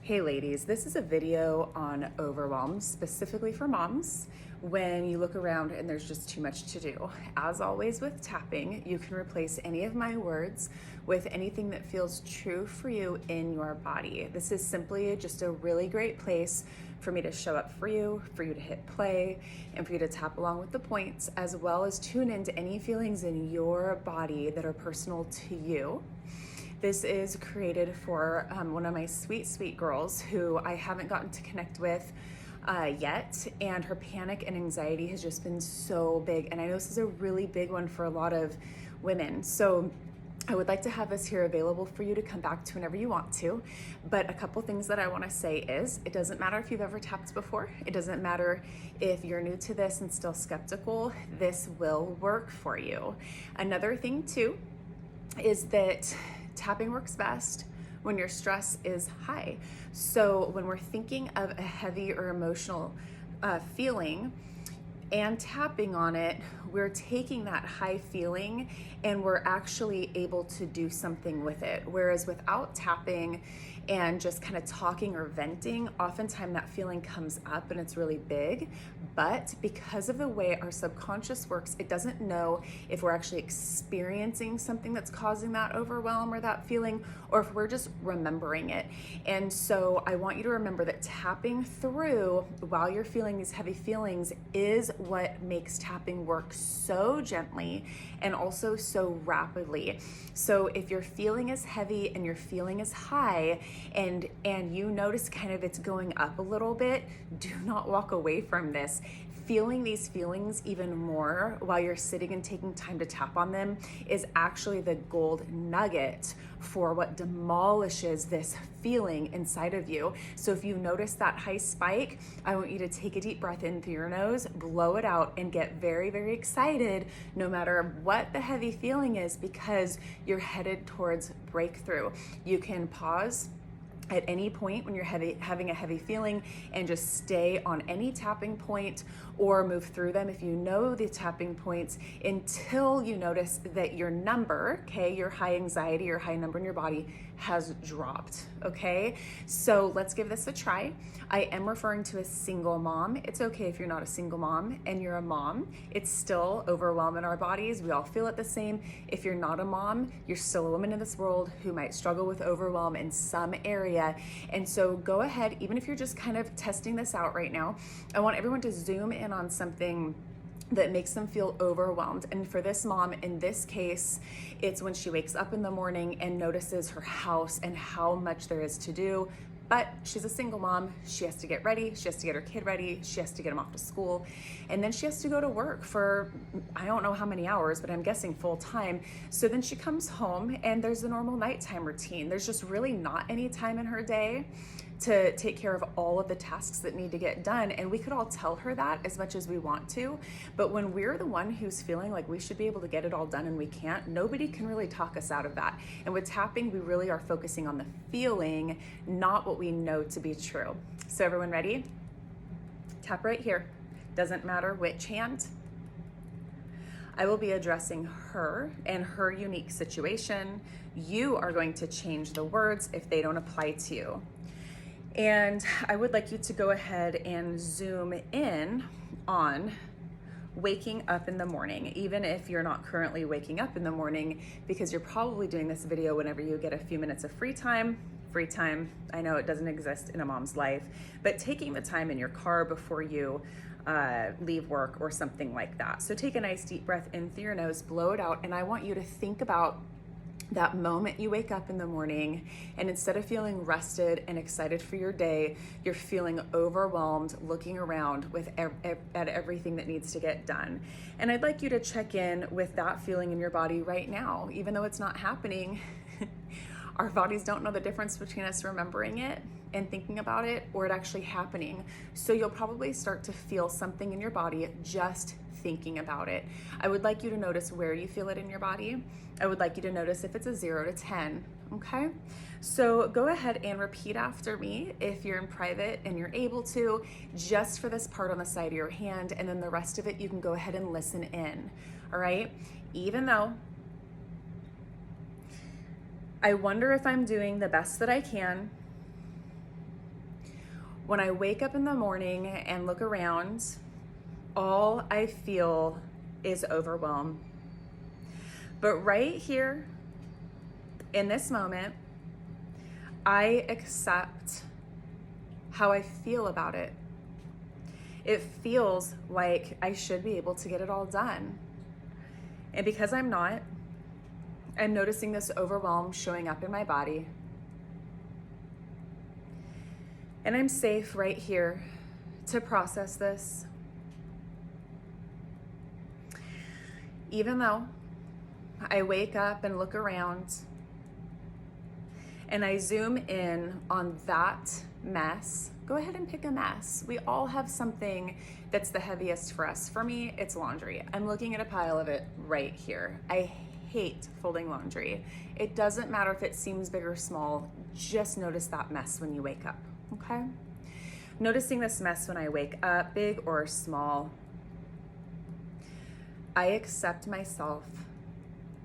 Hey ladies, this is a video on overwhelm, specifically for moms. When you look around and there's just too much to do. As always with tapping, you can replace any of my words with anything that feels true for you in your body. This is simply just a really great place for me to show up for you to hit play, and for you to tap along with the points, as well as tune into any feelings in your body that are personal to you. This is created for one of my sweet girls who I haven't gotten to connect with yet, and her panic and anxiety has just been so big. And I know this is a really big one for a lot of women. So I would like to have this here available for you to come back to whenever you want to. But a couple things that I want to say is, it doesn't matter if you've ever tapped before. It doesn't matter if you're new to this and still skeptical. This will work for you. Another thing too is that tapping works best when your stress is high. So when we're thinking of a heavy or emotional feeling and tapping on it, we're taking that high feeling and we're actually able to do something with it. Whereas without tapping and just kind of talking or venting, oftentimes that feeling comes up and it's really big. But because of the way our subconscious works, it doesn't know if we're actually experiencing something that's causing that overwhelm or that feeling, or if we're just remembering it. And so I want you to remember that tapping through while you're feeling these heavy feelings is what makes tapping work so gently and also so rapidly. So if your feeling is heavy and your feeling is high, and you notice kind of it's going up a little bit, do not walk away from this. Feeling these feelings even more while you're sitting and taking time to tap on them is actually the gold nugget for what demolishes this feeling inside of you. So if you notice that high spike, I want you to take a deep breath in through your nose, blow it out, and get very excited no matter what the heavy feeling is, because you're headed towards breakthrough. You can pause at any point when you're having a heavy feeling and just stay on any tapping point, or move through them if you know the tapping points, until you notice that your number, okay, your high anxiety or high number in your body has dropped, okay? So let's give this a try. I am referring to a single mom. It's okay if you're not a single mom and you're a mom. It's still overwhelm in our bodies. We all feel it the same. If you're not a mom, you're still a woman in this world who might struggle with overwhelm in some area. And so go ahead, even if you're just kind of testing this out right now, I want everyone to zoom in on something that makes them feel overwhelmed. And for this mom, in this case, it's when she wakes up in the morning and notices her house and how much there is to do. But she's a single mom. She has to get ready. She has to get her kid ready. She has to get him off to school. And then she has to go to work for, I don't know how many hours, but I'm guessing full time. So then she comes home and there's the normal nighttime routine. There's just really not any time in her day to take care of all of the tasks that need to get done. And we could all tell her that as much as we want to, but when we're the one who's feeling like we should be able to get it all done and we can't, nobody can really talk us out of that. And with tapping, we really are focusing on the feeling, not what we know to be true. So everyone ready? Tap right here. Doesn't matter which hand. I will be addressing her and her unique situation. You are going to change the words if they don't apply to you. And I would like you to go ahead and zoom in on waking up in the morning, even if you're not currently waking up in the morning, because you're probably doing this video whenever you get a few minutes of free time. Free time, I know it doesn't exist in a mom's life, but taking the time in your car before you leave work or something like that. So take a nice deep breath in through your nose, blow it out, and I want you to think about that moment you wake up in the morning, and instead of feeling rested and excited for your day, you're feeling overwhelmed, looking around at everything that needs to get done. And I'd like you to check in with that feeling in your body right now. Even though it's not happening, our bodies don't know the difference between us remembering it and thinking about it or it actually happening. So you'll probably start to feel something in your body just thinking about it. I would like you to notice where you feel it in your body. I would like you to notice if it's a 0 to 10, okay? So go ahead and repeat after me if you're in private and you're able to, just for this part on the side of your hand, and then the rest of it you can go ahead and listen in, all right? Even though I wonder if I'm doing the best that I can, When I wake up in the morning and look around, all I feel is overwhelm. But right here in this moment, I accept how I feel about it. It feels like I should be able to get it all done. And because I'm not, I'm noticing this overwhelm showing up in my body. And I'm safe right here to process this. Even though I wake up and look around and I zoom in on that mess, go ahead and pick a mess. We all have something that's the heaviest for us. For me, it's laundry. I'm looking at a pile of it right here. I hate folding laundry. It doesn't matter if it seems big or small, just notice that mess when you wake up, okay? Noticing this mess when I wake up, big or small, I accept myself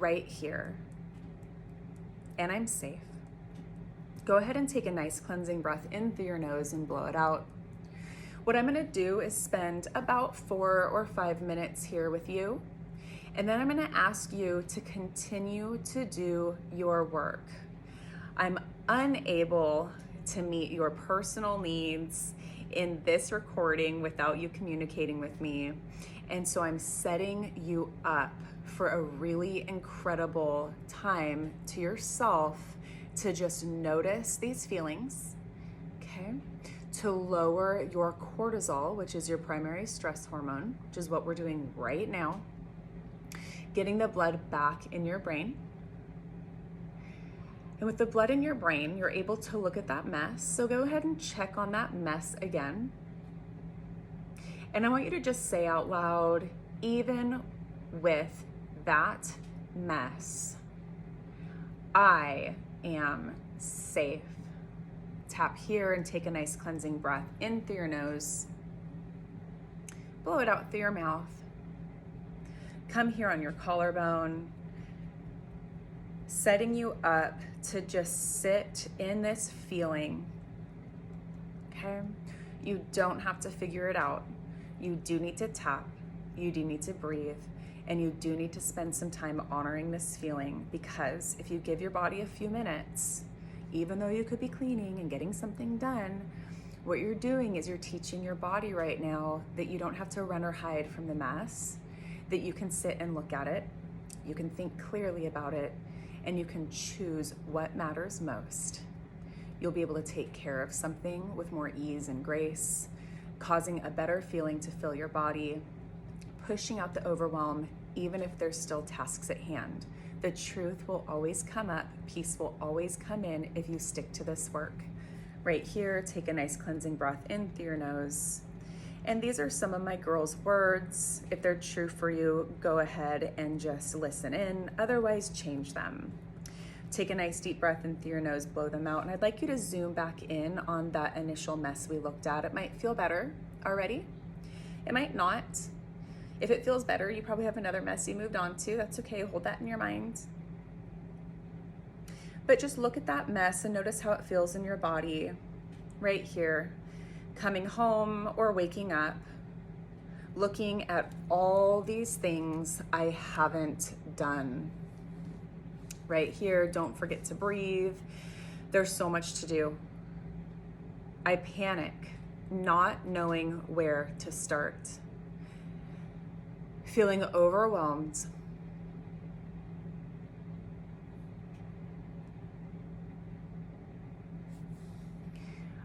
right here, and I'm safe. Go ahead and take a nice cleansing breath in through your nose and blow it out. What I'm gonna do is spend about 4 or 5 minutes here with you, and then I'm gonna ask you to continue to do your work. I'm unable to meet your personal needs in this recording without you communicating with me. And so I'm setting you up for a really incredible time to yourself to just notice these feelings, okay? To lower your cortisol, which is your primary stress hormone, which is what we're doing right now. Getting the blood back in your brain. And with the blood in your brain, you're able to look at that mess. So go ahead and check on that mess again. And I want you to just say out loud, even with that mess, I am safe. Tap here and take a nice cleansing breath in through your nose. Blow it out through your mouth. Come here on your collarbone, setting you up to just sit in this feeling, okay? You don't have to figure it out. You do need to tap, you do need to breathe, and you do need to spend some time honoring this feeling, because if you give your body a few minutes, even though you could be cleaning and getting something done, what you're doing is you're teaching your body right now that you don't have to run or hide from the mess, that you can sit and look at it, you can think clearly about it, and you can choose what matters most. You'll be able to take care of something with more ease and grace, causing a better feeling to fill your body, pushing out the overwhelm, even if there's still tasks at hand. The truth will always come up, peace will always come in if you stick to this work. Right here, take a nice cleansing breath in through your nose. And these are some of my girls' words. If they're true for you, go ahead and just listen in. Otherwise, change them. Take a nice deep breath in through your nose, blow them out. And I'd like you to zoom back in on that initial mess we looked at. It might feel better already. It might not. If it feels better, you probably have another mess you moved on to. That's okay, hold that in your mind. But just look at that mess and notice how it feels in your body right here. Coming home or waking up, looking at all these things I haven't done. Right here, don't forget to breathe. There's so much to do. I panic, not knowing where to start. Feeling overwhelmed.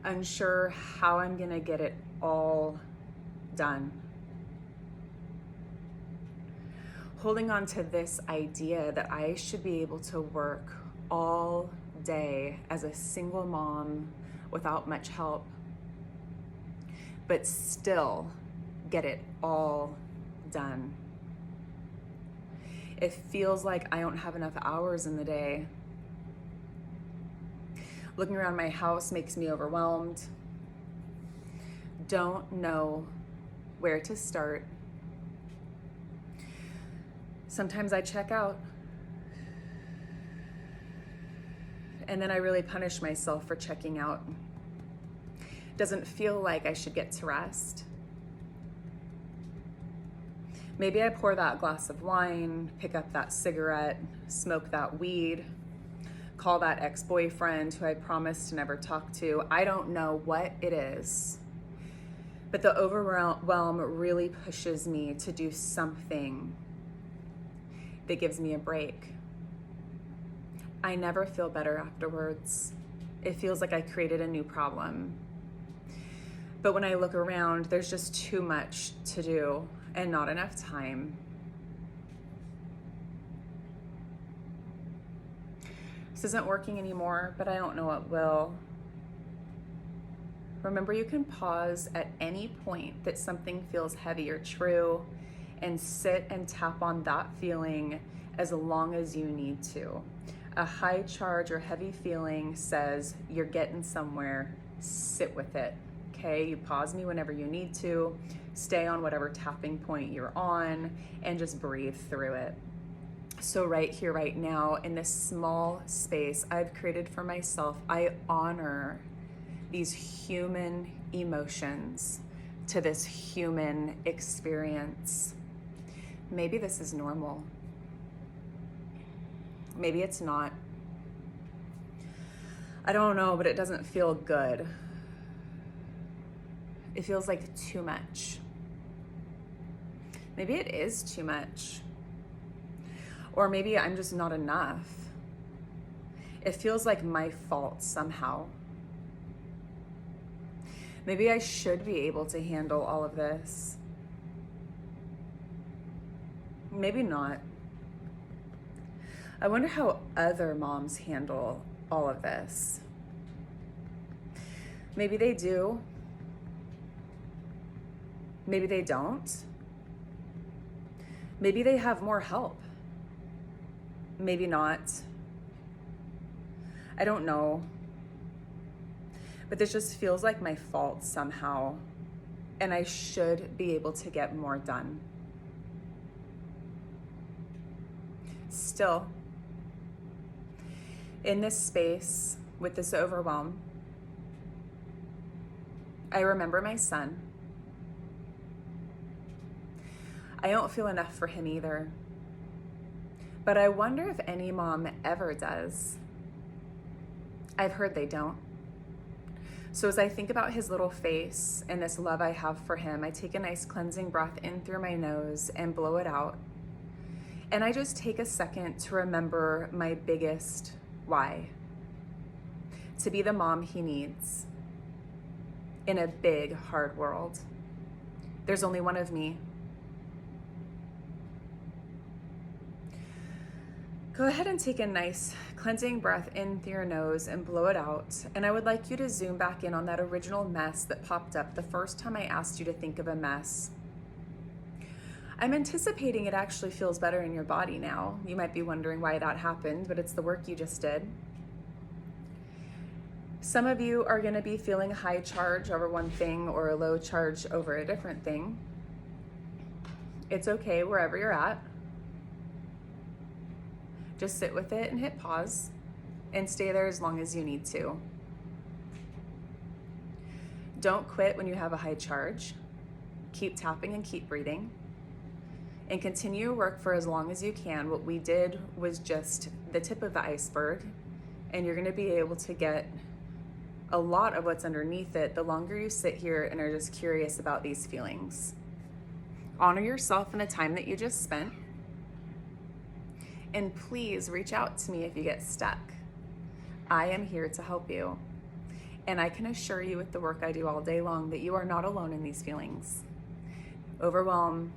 Unsure how I'm gonna get it all done. Holding on to this idea that I should be able to work all day as a single mom without much help, but still get it all done. It feels like I don't have enough hours in the day. Looking around my house makes me overwhelmed. Don't know where to start. Sometimes I check out. And then I really punish myself for checking out. doesn't feel like I should get to rest. Maybe I pour that glass of wine, pick up that cigarette, smoke that weed, call that ex-boyfriend who I promised to never talk to. I don't know what it is, but the overwhelm really pushes me to do something that gives me a break. I never feel better afterwards. It feels like I created a new problem. But when I look around, there's just too much to do and not enough time. This isn't working anymore, but I don't know what will. Remember, you can pause at any point that something feels heavy or true and sit and tap on that feeling as long as you need to. A high charge or heavy feeling says you're getting somewhere, sit with it, okay? You pause me whenever you need to, stay on whatever tapping point you're on, and just breathe through it. So right here, right now, in this small space I've created for myself, I honor these human emotions to this human experience. Maybe this is normal. Maybe it's not. I don't know, but it doesn't feel good. It feels like too much. Maybe it is too much. Or maybe I'm just not enough. It feels like my fault somehow. Maybe I should be able to handle all of this. Maybe not. I wonder how other moms handle all of this. Maybe they do. Maybe they don't. Maybe they have more help. Maybe not. I don't know. But this just feels like my fault somehow, and I should be able to get more done. Still, in this space with this overwhelm, I remember my son. I don't feel enough for him either. But I wonder if any mom ever does. I've heard they don't. So as I think about his little face and this love I have for him, I take a nice cleansing breath in through my nose and blow it out. And I just take a second to remember my biggest why. To be the mom he needs in a big, hard world. There's only one of me. Go ahead and take a nice cleansing breath in through your nose and blow it out. And I would like you to zoom back in on that original mess that popped up the first time I asked you to think of a mess. I'm anticipating it actually feels better in your body now. You might be wondering why that happened, but it's the work you just did. Some of you are going to be feeling high charge over one thing or a low charge over a different thing. It's okay wherever you're at. Just sit with it and hit pause and stay there as long as you need to. Don't quit when you have a high charge. Keep tapping and keep breathing. And continue your work for as long as you can. What we did was just the tip of the iceberg, and you're gonna be able to get a lot of what's underneath it the longer you sit here and are just curious about these feelings. Honor yourself and the time that you just spent. And please reach out to me if you get stuck. I am here to help you. And I can assure you with the work I do all day long that you are not alone in these feelings. Overwhelm,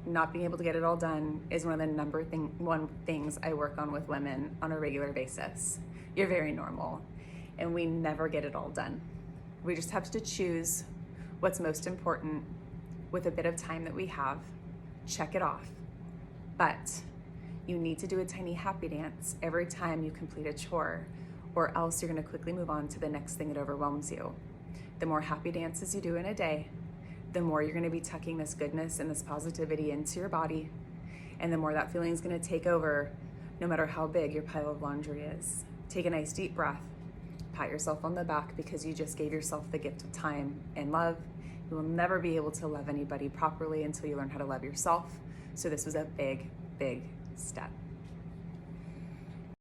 not being able to get it all done is one of the one things I work on with women on a regular basis. You're very normal, and we never get it all done. We just have to choose what's most important with a bit of time that we have, check it off. But you need to do a tiny happy dance every time you complete a chore, or else you're gonna quickly move on to the next thing that overwhelms you. The more happy dances you do in a day, the more you're gonna be tucking this goodness and this positivity into your body, and the more that feeling is gonna take over, no matter how big your pile of laundry is. Take a nice deep breath, pat yourself on the back because you just gave yourself the gift of time and love. You will never be able to love anybody properly until you learn how to love yourself. So this was a big, big step.